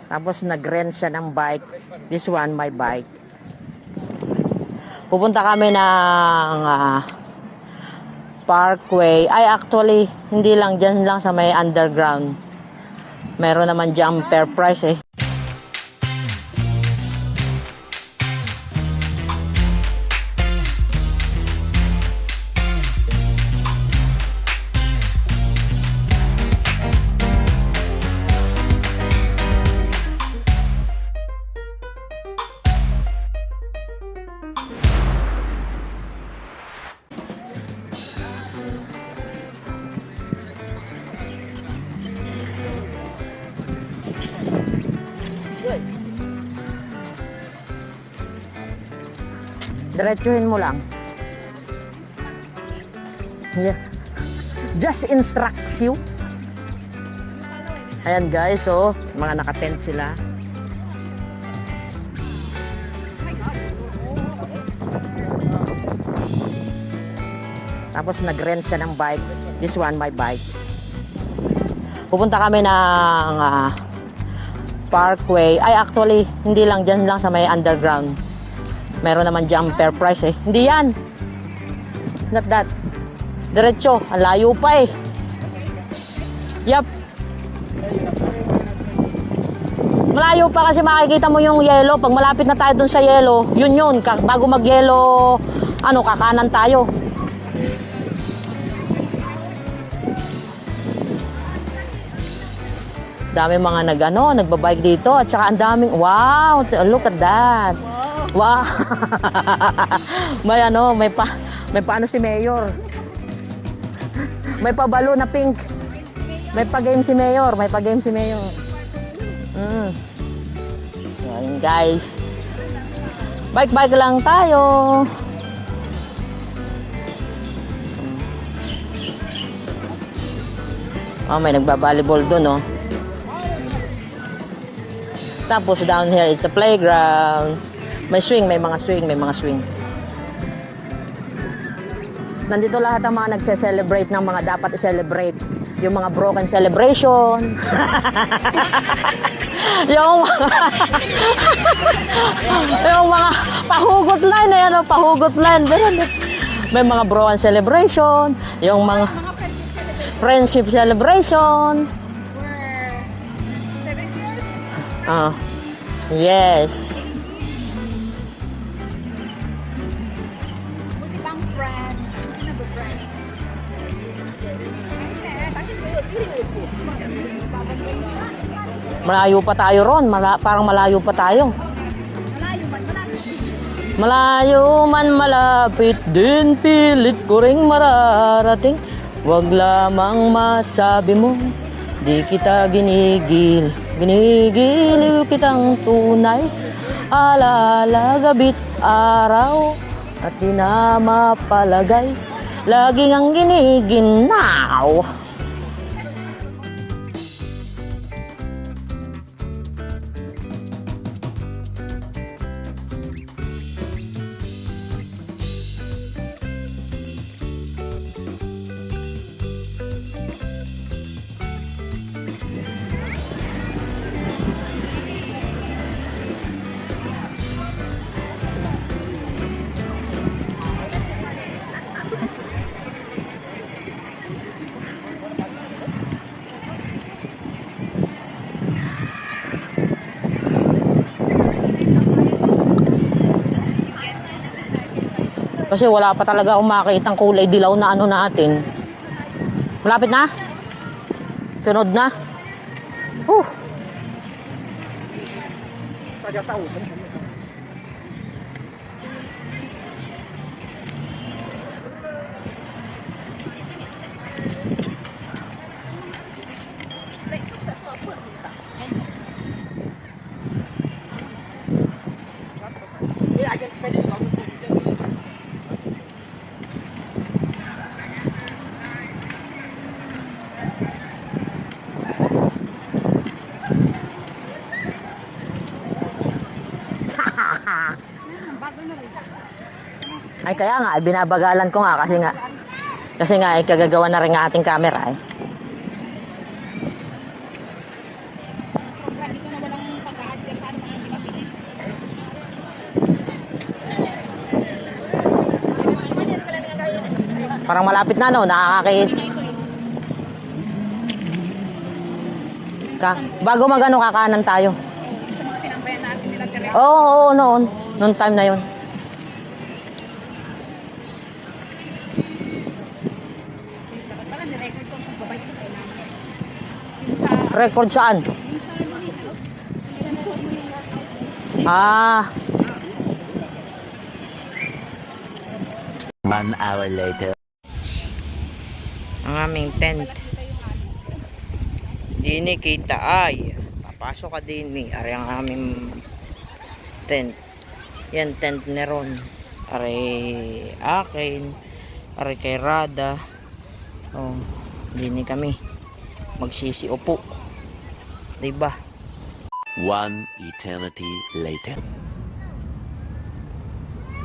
Tapos nag-rent siya ng bike. This one, my bike. Pupunta kami ng Parkway. Ay, actually, hindi lang. Dyan lang sa may underground. Meron naman dyan fair price eh. Diretsuhin mo lang. Yeah. Just instructs you. Ayan guys, oh, mga naka-tent sila. Tapos nag-rent siya ng bike. This one, my bike. Pupunta kami ng Parkway. Ay, actually, hindi lang. Dyan lang sa may underground. Meron naman dyan fair price eh. Hindi yan. Not that. Diretso. Ang layo pa eh. Yup. Malayo pa kasi makikita mo yung yellow. Pag malapit na tayo dun sa yellow, yun. Bago mag-yellow, kakanan tayo. Dami mga nagbabike dito at saka ang daming, wow, look at that. Wow. may paano si Mayor. May pabalo na pink. May pa-game si Mayor, Ayan guys. Bike lang tayo. Oh, may nagba-volleyball dun, oh. Tapos down here, it's a playground. May mga swing. Nandito lahat ang mga nagse-celebrate ng mga dapat i-celebrate. Yung mga broken celebration. yung mga pahugot line, pahugot line. May mga broken celebration. Yung mga friendship celebration. Yes. Malayo pa tayo ron. Parang malayo pa tayo. Malayo man malapit din, pilit ko ring mararating. Wag lamang masabi mo, di kita ginigil. Ginigiliw kitang tunay. Alala gabit araw at di na mapalagay. Laging ang giniginaw. Kasi wala pa talaga akong makitang kulay dilaw na natin. Malapit na? Sunod na? Ay kaya nga, binabagalan ko nga kasi nga kagagawa na rin ang ating camera eh. Parang malapit na, no? Nakakakit. Bago magano kakanan tayo. Oo, noon. Noon time na yon. Record saan? Ah. 1 hour later. Ang aming tent. Dini kita ay. Papasok ka dini. Ari ang aming tent. Yan tent ni Ron. Ari akin. Ari kay Rada. Oh, dini kami. Magsisiupo. Diba? 1 eternity later.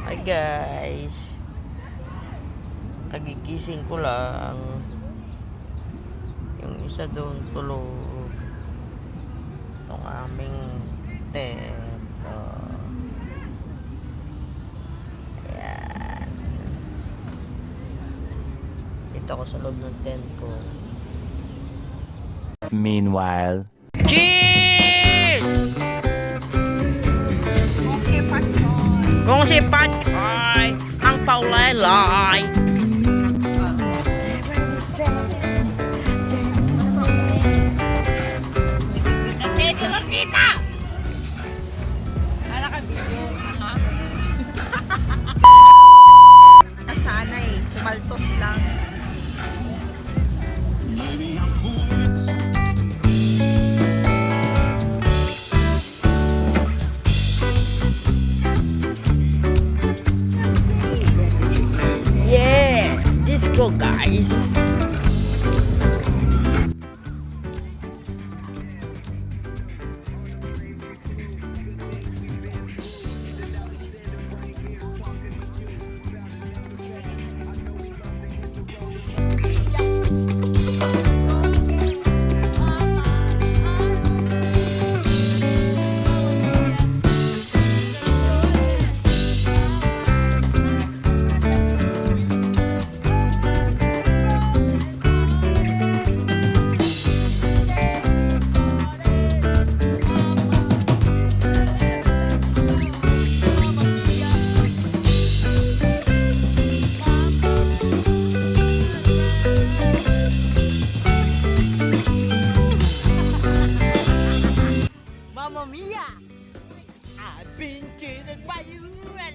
Hi guys. Kagigising ko lang. Yung isa doon tulog. Itong aming tent. Ayan. Dito ako sa loob ng tent ko. Meanwhile. Cheers! Kung si Patchoy ang paulaylay. Kasi di makita! Ala ka video. Sana eh, kumaltos lang. Yeah! Disco guys! Mamma mia! I've been cheated by you and